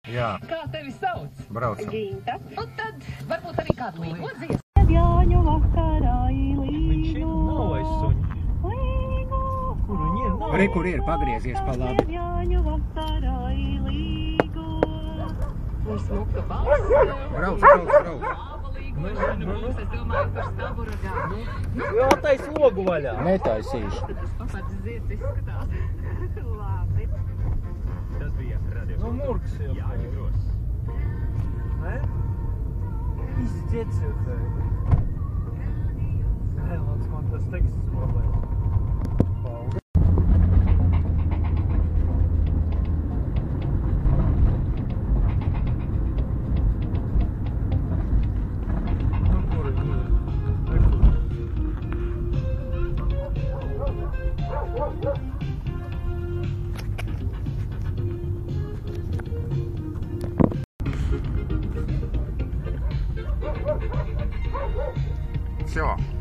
Jā. Kā tevi sauc? Braucam. Ginta. Nu tad varbūt arī kādu līgo dziesmu. Jāņu vakarā Viņš ir novais suņi. Kur viņi ir? Re, kur ir? Pagriezies pa labi. Jāņu vakarā līgo. Un smuka balss. Brauc. Es domāju par stabura gādu. Jā, tais logu vaļā. Netaisīšu. Tas pats zieds izskatās. Labi. Tas bija radio. Nu, murgs jau. Jāņa Gross. Ne? Izdziedzi jau tevi. Nē, lāc, man tas teksts labais. Pauga. Nu, kur ir? Все.